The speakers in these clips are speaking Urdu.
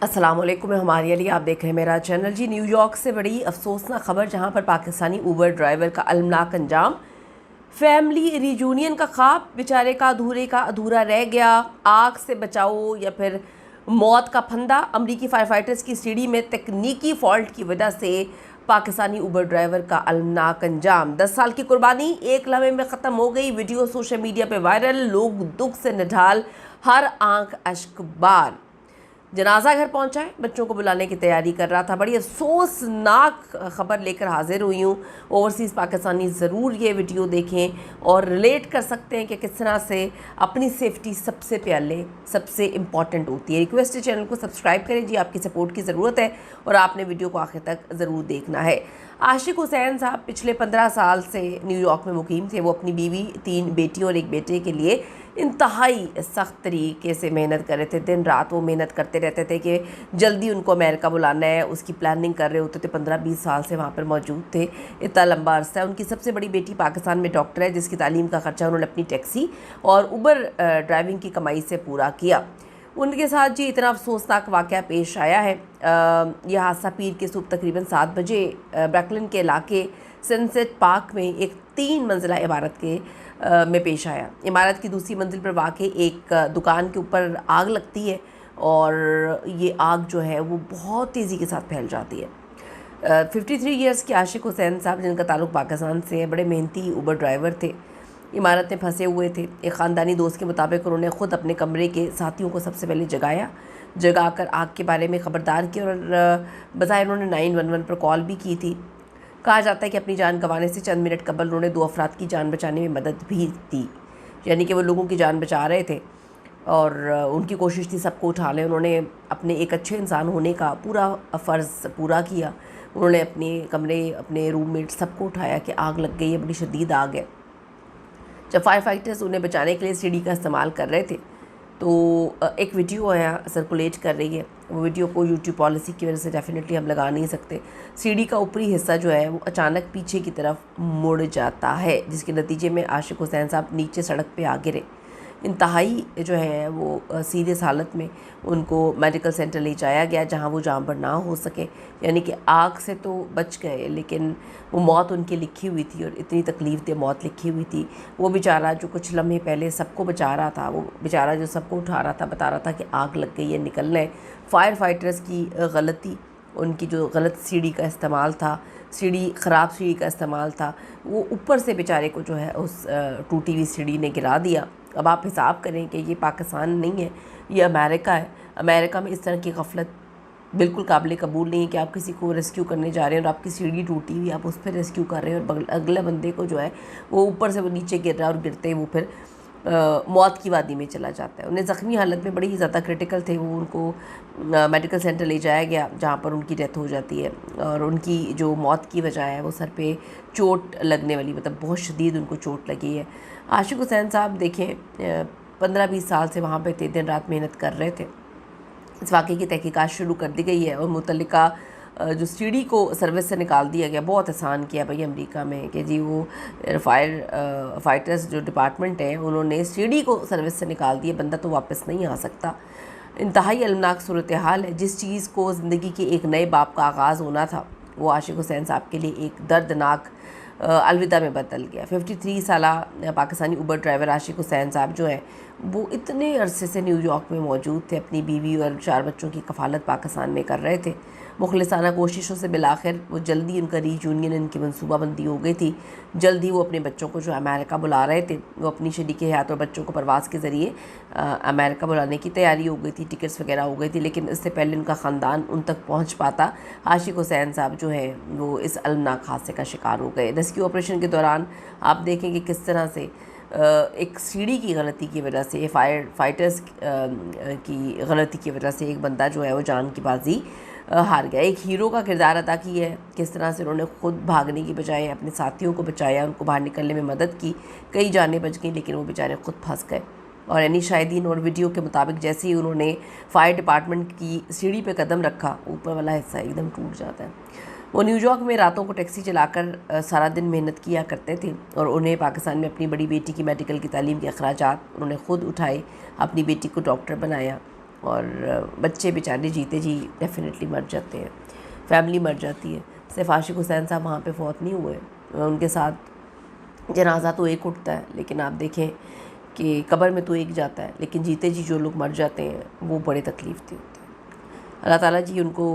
السلام علیکم، میں ہماری علی، آپ دیکھ رہے ہیں میرا چینل جی۔ نیو یارک سے بڑی افسوسناک خبر، جہاں پر پاکستانی اوبر ڈرائیور کا المناک انجام، فیملی ریجونین کا خواب بیچارے کا ادھورا رہ گیا۔ آگ سے بچاؤ یا پھر موت کا پھندا۔ امریکی فائر فائٹرز کی سیڑھی میں تکنیکی فالٹ کی وجہ سے پاکستانی اوبر ڈرائیور کا المناک انجام۔ 10 سال کی قربانی ایک لمحے میں ختم ہو گئی۔ ویڈیو سوشل میڈیا پہ وائرل، لوگ دکھ سے نڈھال، ہر آنکھ اشک بار۔ جنازہ گھر پہنچا ہے، بچوں کو بلانے کی تیاری کر رہا تھا۔ بڑی افسوسناک خبر لے کر حاضر ہوئی ہوں۔ اوورسیز پاکستانی ضرور یہ ویڈیو دیکھیں اور ریلیٹ کر سکتے ہیں کہ کس طرح سے اپنی سیفٹی سب سے پہلے سب سے امپورٹنٹ ہوتی ہے۔ ریکویسٹ ہے چینل کو سبسکرائب کریں جی، آپ کی سپورٹ کی ضرورت ہے اور آپ نے ویڈیو کو آخر تک ضرور دیکھنا ہے۔ عاشق حسین صاحب پچھلے 15 سال سے نیو یارک میں مقیم تھے۔ وہ اپنی بیوی، 3 بیٹیوں اور ایک بیٹے کے لیے انتہائی سخت طریقے سے محنت کر رہے تھے۔ دن رات وہ محنت کرتے رہتے تھے کہ جلدی ان کو امریکہ بلانا ہے، اس کی پلاننگ کر رہے ہوتے تھے۔ 15-20 سال سے وہاں پر موجود تھے، اتنا لمبا عرصہ ہے۔ ان کی سب سے بڑی بیٹی پاکستان میں ڈاکٹر ہے، جس کی تعلیم کا خرچہ انہوں نے اپنی ٹیکسی اور اوبر ڈرائیونگ کی کمائی سے پورا کیا۔ ان کے ساتھ جی اتنا افسوسناک واقعہ پیش آیا ہے۔ یہ حادثہ پیر کے صبح تقریباً 7 بجے بریکلن کے علاقے سنسیٹ پارک میں ایک 3 منزلہ عمارت کے میں پیش آیا۔ عمارت کی دوسری منزل پر واقع ایک دکان کے اوپر آگ لگتی ہے اور یہ آگ جو ہے وہ بہت تیزی کے ساتھ پھیل جاتی ہے۔ 53 ایئرس کے عاشق حسین صاحب، جن کا تعلق پاکستان سے ہے، بڑے محنتی اوبر ڈرائیور تھے، عمارت میں پھنسے ہوئے تھے۔ ایک خاندانی دوست کے مطابق انہوں نے خود اپنے کمرے کے ساتھیوں کو سب سے پہلے جگا کر آگ کے بارے میں خبردار کیا اور بظاہر انہوں نے 911 پر کال بھی کی تھی۔ کہا جاتا ہے کہ اپنی جان گنوانے سے چند منٹ قبل انہوں نے 2 افراد کی جان بچانے میں مدد بھی دی، یعنی کہ وہ لوگوں کی جان بچا رہے تھے اور ان کی کوشش تھی سب کو اٹھا لیں۔ انہوں نے اپنے ایک اچھے انسان ہونے کا پورا فرض پورا کیا۔ انہوں نے اپنے کمرے، اپنے روم میٹ سب کو اٹھایا کہ آگ لگ گئی ہے، بڑی شدید آگ ہے۔ جب فائر فائٹرز انہیں بچانے کے لیے سیڑھی کا استعمال کر رہے تھے تو ایک ویڈیو ہے سرکولیٹ کر رہی ہے۔ وہ ویڈیو کو یوٹیوب پالیسی کی وجہ سے ڈیفینیٹلی ہم لگا نہیں سکتے۔ سیڑھی کا اوپری حصہ جو ہے وہ اچانک پیچھے کی طرف مڑ جاتا ہے، جس کے نتیجے میں عاشق حسین صاحب نیچے سڑک پہ آ گرے۔ انتہائی جو ہے وہ سیریس حالت میں ان کو میڈیکل سینٹر لے جایا گیا، جہاں وہ جاں بر نہ ہو سکے، یعنی کہ آگ سے تو بچ گئے لیکن وہ موت ان کی لکھی ہوئی تھی اور اتنی تکلیف دہ موت لکھی ہوئی تھی۔ وہ بیچارہ جو کچھ لمحے پہلے سب کو بچا رہا تھا، وہ بیچارہ جو سب کو اٹھا رہا تھا، بتا رہا تھا کہ آگ لگ گئی ہے، نکلنا ہے۔ فائر فائٹرز کی غلطی، ان کی جو غلط سیڑھی کا استعمال تھا، خراب سیڑھی کا استعمال تھا، وہ اوپر سے بیچارے کو جو ہے اس ٹوٹی ہوئی سیڑھی نے گرا دیا۔ اب آپ حساب کریں کہ یہ پاکستان نہیں ہے، یہ امریکہ ہے۔ امریکہ میں اس طرح کی غفلت بالکل قابل قبول نہیں ہے کہ آپ کسی کو ریسکیو کرنے جا رہے ہیں اور آپ کی سیڑھی ٹوٹی ہوئی، آپ اس پہ ریسکیو کر رہے ہیں اور اگلے بندے کو جو ہے وہ اوپر سے وہ نیچے گر رہا ہے اور گرتے وہ پھر موت کی وادی میں چلا جاتا ہے۔ انہیں زخمی حالت میں بڑی ہی زیادہ کریٹیکل تھے، وہ ان کو میڈیکل سینٹر لے جایا گیا، جہاں پر ان کی ڈیتھ ہو جاتی ہے اور ان کی جو موت کی وجہ ہے وہ سر پہ چوٹ لگنے والی، مطلب بہت شدید ان کو چوٹ لگی ہے۔ عاشق حسین صاحب دیکھیں 15-20 سال سے وہاں پہ تھے، دن رات محنت کر رہے تھے۔ اس واقعے کی تحقیقات شروع کر دی گئی ہے اور متعلقہ جو سیڑھی کو سروس سے نکال دیا گیا، بہت آسان کیا بھائی امریکہ میں کہ جی وہ فائٹرز جو ڈپارٹمنٹ ہے انہوں نے سیڑھی کو سروس سے نکال دیا، بندہ تو واپس نہیں آ سکتا۔ انتہائی المناک صورتحال ہے۔ جس چیز کو زندگی کے ایک نئے باب کا آغاز ہونا تھا، وہ عاشق حسین صاحب کے لیے ایک دردناک الوداع میں بدل گیا۔ 53 سالہ پاکستانی اوبر ڈرائیور عاشق حسین صاحب جو ہیں وہ اتنے عرصے سے نیو یارک میں موجود تھے، اپنی بیوی اور 4 بچوں کی کفالت پاکستان میں کر رہے تھے۔ مخلصانہ کوششوں سے بالآخر وہ جلدی ان کا ری یونین، ان کی منصوبہ بندی ہو گئی تھی۔ جلدی وہ اپنے بچوں کو جو امریکہ بلا رہے تھے، وہ اپنی شریک حیات اور بچوں کو پرواز کے ذریعے امریکہ بلانے کی تیاری ہو گئی تھی، ٹکٹس وغیرہ ہو گئی تھی، لیکن اس سے پہلے ان کا خاندان ان تک پہنچ پاتا، عاشق حسین صاحب جو ہیں وہ اس المناک حادثے کا شکار ہو گئے۔ ریسکیو آپریشن کے دوران آپ دیکھیں کہ کس طرح سے ایک سیڑھی کی غلطی کی وجہ سے، فائٹرز کی غلطی کی وجہ سے ایک بندہ جو ہے وہ جان کی بازی ہار گیا۔ ایک ہیرو کا کردار ادا کیا ہے، کس طرح سے انہوں نے خود بھاگنے کی بجائے اپنے ساتھیوں کو بچایا، ان کو باہر نکلنے میں مدد کی۔ کئی جانیں بچ گئیں لیکن وہ بیچارے خود پھنس گئے۔ اور یعنی شاہدین اور ویڈیو کے مطابق جیسے ہی انہوں نے فائر ڈپارٹمنٹ کی سیڑھی پہ قدم رکھا، اوپر والا حصہ ایک دم ٹوٹ جاتا ہے۔ وہ نیو یارک میں راتوں کو ٹیکسی چلا کر سارا دن محنت کیا کرتے تھے اور انہیں پاکستان میں اپنی بڑی بیٹی کی میڈیکل کی تعلیم کے اخراجات انہوں نے خود اٹھائے، اپنی بیٹی کو ڈاکٹر بنایا۔ اور بچے بیچارے جیتے جی ڈیفینیٹلی مر جاتے ہیں، فیملی مر جاتی ہے۔ صرف عاشق حسین صاحب وہاں پہ فوت نہیں ہوئے، ان کے ساتھ جنازہ تو ایک اٹھتا ہے، لیکن آپ دیکھیں کہ قبر میں تو ایک جاتا ہے، لیکن جیتے جی جو لوگ مر جاتے ہیں وہ بڑے تکلیف دہ ہوتے ہیں۔ اللہ تعالیٰ جی ان کو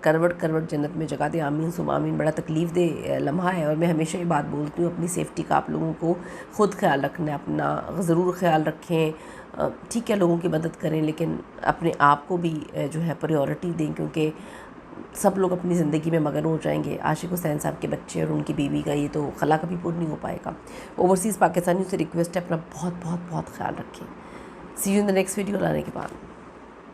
کروٹ کروٹ جنت میں جگہ دے، آمین ثم آمین۔ بڑا تکلیف دہ لمحہ ہے، اور میں ہمیشہ یہ بات بولتی ہوں اپنی سیفٹی کا آپ لوگوں کو خود خیال رکھنا ہے، اپنا ضرور خیال رکھیں۔ ٹھیک ہے لوگوں کی مدد کریں، لیکن اپنے آپ کو بھی جو ہے پریورٹی دیں، کیونکہ سب لوگ اپنی زندگی میں مگن ہو جائیں گے۔ عاشق حسین صاحب کے بچے اور ان کی بیوی کا یہ تو خلا کبھی پور نہیں ہو پائے گا۔ اوورسیز پاکستانیوں سے ریکویسٹ ہے اپنا بہت بہت بہت خیال رکھیں۔ See you in the next video لانے کے بعد۔